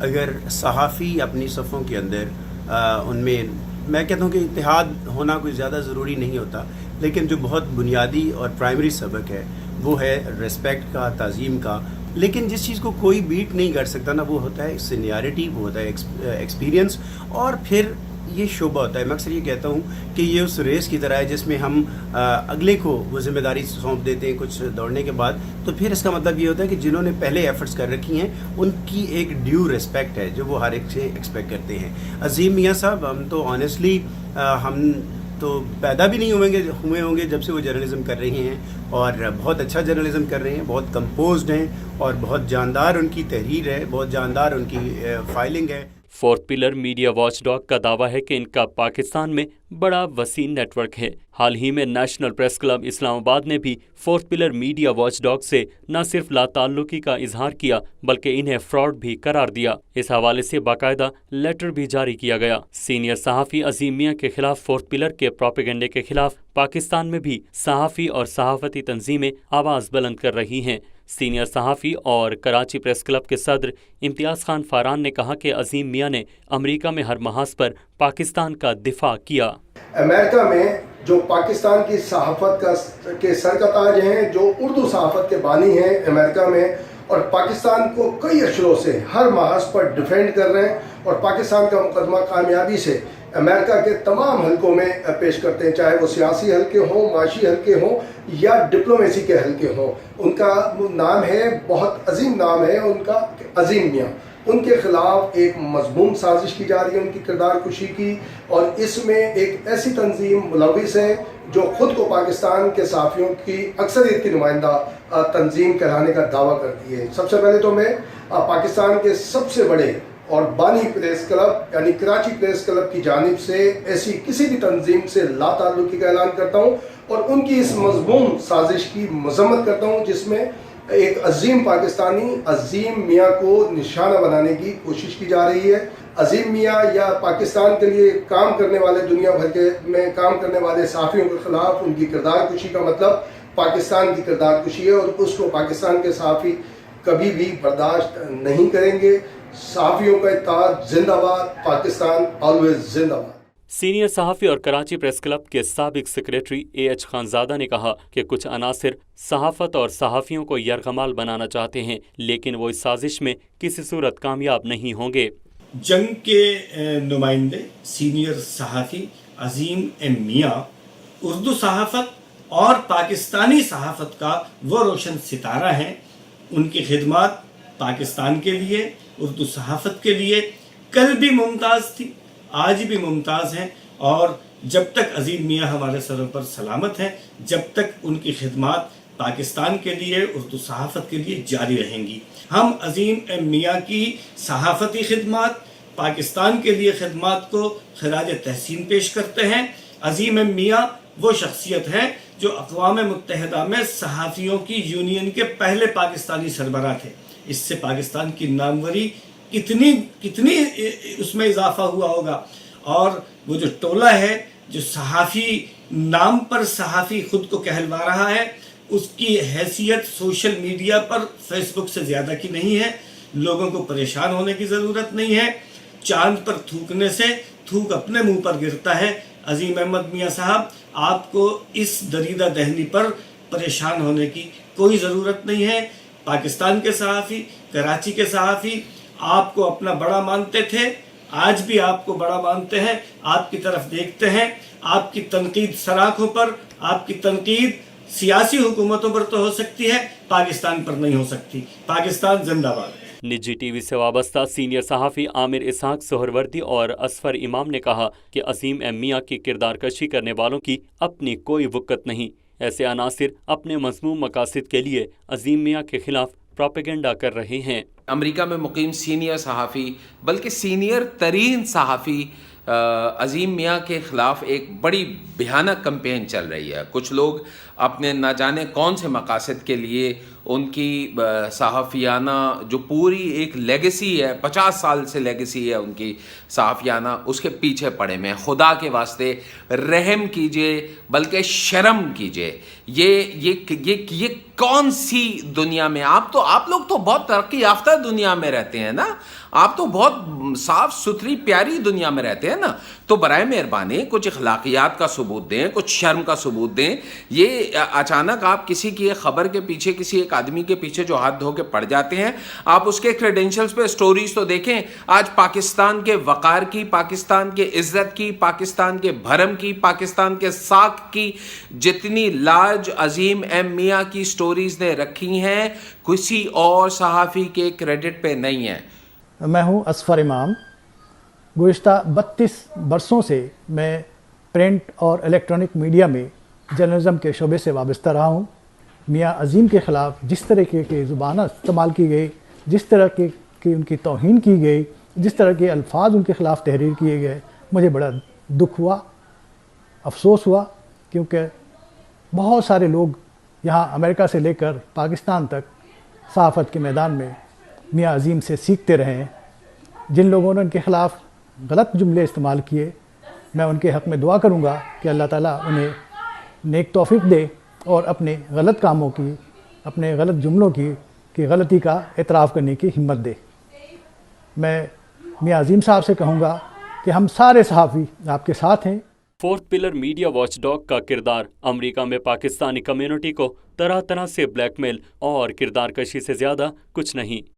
اگر صحافی اپنی صفوں کے اندر ان میں کہتا ہوں کہ اتحاد ہونا کوئی زیادہ ضروری نہیں ہوتا، لیکن جو بہت بنیادی اور پرائمری سبق ہے وہ ہے ریسپیکٹ کا، تعظیم کا. لیکن جس چیز کو کوئی بیٹ نہیں کر سکتا نا، وہ ہوتا ہے سینیارٹی، وہ ہوتا ہے ایکسپیرینس، اور پھر یہ شعبہ ہوتا ہے. میں اکثر یہ کہتا ہوں کہ یہ اس ریس کی طرح ہے جس میں ہم اگلے کو وہ ذمہ داری سونپ دیتے ہیں کچھ دوڑنے کے بعد، تو پھر اس کا مطلب یہ ہوتا ہے کہ جنہوں نے پہلے ایفرٹس کر رکھی ہیں ان کی ایک ڈیو ریسپیکٹ ہے جو وہ ہر ایک سے ایکسپیکٹ کرتے ہیں. عظیم میاں صاحب، ہم تو آنیسٹلی ہم تو پیدا بھی نہیں ہوئے ہوں گے جب سے وہ جرنلزم کر رہے ہیں، اور بہت اچھا جرنلزم کر رہے ہیں، بہت کمپوزڈ ہیں، اور بہت جاندار ان کی تحریر ہے، بہت جاندار ان کی فائلنگ ہے. Fourth pillar media watchdog کا دعویٰ ہے کہ ان کا پاکستان میں بڑا وسیع نیٹ ورک ہے. حال ہی میں نیشنل پریس کلب اسلام آباد نے بھی fourth pillar media watchdog سے نہ صرف لا تعلقی کا اظہار کیا بلکہ انہیں فراڈ بھی قرار دیا. اس حوالے سے باقاعدہ لیٹر بھی جاری کیا گیا. سینئر صحافی عظیم میاں کے خلاف فورتھ پلر کے پروپیگنڈے کے خلاف پاکستان میں بھی صحافی اور صحافتی تنظیمیں آواز بلند کر رہی ہیں. سینئر صحافی اور کراچی پریس کلب کے صدر امتیاز خان فاران نے کہا کہ عظیم میاں نے امریکہ میں ہر محاذ پر پاکستان کا دفاع کیا. امریکہ میں جو پاکستان کی صحافت کے سر کا تاج ہیں، جو اردو صحافت کے بانی ہیں امریکہ میں، اور پاکستان کو کئی اشروں سے ہر محاذ پر ڈیفینڈ کر رہے ہیں، اور پاکستان کا مقدمہ کامیابی سے امریکہ کے تمام حلقوں میں پیش کرتے ہیں، چاہے وہ سیاسی حلقے ہوں، معاشی حلقے ہوں یا ڈپلومیسی کے حلقے ہوں. ان کا نام ہے، بہت عظیم نام ہے ان کا، عظیم میاں. ان کے خلاف ایک مضمون سازش کی جا رہی ہے ان کی کردار کشی کی، اور اس میں ایک ایسی تنظیم ملوث ہے جو خود کو پاکستان کے صحافیوں کی اکثریت کی نمائندہ تنظیم کہلانے کا دعویٰ کرتی ہے. سب سے پہلے تو میں پاکستان کے سب سے بڑے اور بانی پریس کلب یعنی کراچی پریس کلب کی جانب سے ایسی کسی بھی تنظیم سے لا تعلقی کا اعلان کرتا ہوں، اور ان کی اس مضمون سازش کی مذمت کرتا ہوں جس میں ایک عظیم پاکستانی عظیم میاں کو نشانہ بنانے کی کوشش کی جا رہی ہے. عظیم میاں یا پاکستان کے لیے کام کرنے والے، دنیا بھر کے میں کام کرنے والے صحافیوں کے خلاف ان کی کردار کشی کا مطلب پاکستان کی کردار کشی ہے، اور اس کو پاکستان کے صحافی کبھی بھی برداشت نہیں کریں گے. صحافیوں کا اتحاد زندہ باد، پاکستان آلویز زندہ باد. سینئر صحافی اور کراچی پریس کلب کے سابق سیکریٹری A.H. خانزادہ نے کہا کہ کچھ عناصر صحافت اور صحافیوں کو یرغمال بنانا چاہتے ہیں، لیکن وہ اس سازش میں کسی صورت کامیاب نہیں ہوں گے. جنگ کے نمائندے سینئر صحافی عظیم میاں اردو صحافت اور پاکستانی صحافت کا وہ روشن ستارہ ہیں. ان کی خدمات پاکستان کے لیے، اردو صحافت کے لیے کل بھی ممتاز تھی، آج بھی ممتاز ہیں، اور جب تک عظیم میاں ہمارے سروں پر سلامت ہیں، جب تک ان کی خدمات پاکستان کے لیے، اردو صحافت کے لیے جاری رہیں گی. ہم عظیم میاں کی صحافتی خدمات، پاکستان کے لیے خدمات کو خراج تحسین پیش کرتے ہیں. عظیم میاں وہ شخصیت ہے جو اقوام متحدہ میں صحافیوں کی یونین کے پہلے پاکستانی سربراہ تھے. اس سے پاکستان کی ناموری کتنی اس میں اضافہ ہوا ہوگا. اور وہ جو ٹولہ ہے جو صحافی نام پر صحافی خود کو کہلوا رہا ہے، اس کی حیثیت سوشل میڈیا پر فیس بک سے زیادہ کی نہیں ہے. لوگوں کو پریشان ہونے کی ضرورت نہیں ہے. چاند پر تھوکنے سے تھوک اپنے منہ پر گرتا ہے. عظیم احمد میاں صاحب، آپ کو اس دریدہ دہنی پر پریشان ہونے کی کوئی ضرورت نہیں ہے. پاکستان کے صحافی، کراچی کے صحافی آپ کو اپنا بڑا مانتے تھے، آج بھی آپ کو بڑا مانتے ہیں، آپ کی طرف دیکھتے ہیں. آپ کی تنقید سراخوں پر، آپ کی تنقید سیاسی حکومتوں پر تو ہو سکتی ہے، پاکستان پر نہیں ہو سکتی. پاکستان زندہ باد. نجی ٹی وی سے وابستہ سینئر صحافی عامر اسحاق سہروردی اور اصفر امام نے کہا کہ عظیم میاں کی کردار کشی کرنے والوں کی اپنی کوئی وقت نہیں. ایسے عناصر اپنے مذموم مقاصد کے لیے عظیم میاں کے خلاف پروپیگنڈا کر رہے ہیں. امریکہ میں مقیم سینئر صحافی، بلکہ سینئر ترین صحافی عظیم میاں کے خلاف ایک بڑی بھیانک کمپین چل رہی ہے. کچھ لوگ اپنے نہ جانے کون سے مقاصد کے لیے ان کی صحافیانہ جو پوری ایک لیگیسی ہے، 50 سال سے لیگیسی ہے ان کی صحافیانہ، اس کے پیچھے پڑے میں. خدا کے واسطے رحم کیجئے، بلکہ شرم کیجئے. یہ کون سی دنیا میں آپ لوگ تو بہت ترقی یافتہ دنیا میں رہتے ہیں نا، آپ تو بہت صاف ستھری پیاری دنیا میں رہتے ہیں نا. تو برائے مہربانی کچھ اخلاقیات کا ثبوت دیں، کچھ شرم کا ثبوت دیں. یہ اچانک آپ کسی کی ایک خبر کے پیچھے، کسی ایک آدمی کے پیچھے جو ہاتھ دھو کے پڑ جاتے ہیں، آپ اس کے کریڈینشلز پہ سٹوریز تو دیکھیں. آج پاکستان کے وقار کی، پاکستان کے عزت کی، پاکستان کے بھرم کی، پاکستان کے ساکھ کی جتنی لاج عظیم ایم میاں کی سٹوریز نے رکھی ہیں، کسی اور صحافی کے کریڈٹ پہ نہیں ہے. میں ہوں اصفر امام. گزشتہ 32 برسوں سے میں پرنٹ اور الیکٹرانک میڈیا میں جرنلزم کے شعبے سے وابستہ رہا ہوں. میاں عظیم کے خلاف جس طرح کی زبان استعمال کی گئی، جس طرح کی ان کی توہین کی گئی، جس طرح کے الفاظ ان کے خلاف تحریر کیے گئے، مجھے بڑا دکھ ہوا، افسوس ہوا، کیونکہ بہت سارے لوگ یہاں امریکہ سے لے کر پاکستان تک صحافت کے میدان میں میاں عظیم سے سیکھتے رہے ہیں. جن لوگوں نے ان کے خلاف غلط جملے استعمال کیے، میں ان کے حق میں دعا کروں گا کہ اللہ تعالیٰ انہیں نیک توفیق دے اور اپنے غلط کاموں کی، اپنے غلط جملوں کی غلطی کا اعتراف کرنے کی ہمت دے. میں میاں عظیم صاحب سے کہوں گا کہ ہم سارے صحافی آپ کے ساتھ ہیں. Fourth pillar media watchdog کا کردار امریکہ میں پاکستانی کمیونٹی کو طرح طرح سے بلیک میل اور کردار کشی سے زیادہ کچھ نہیں.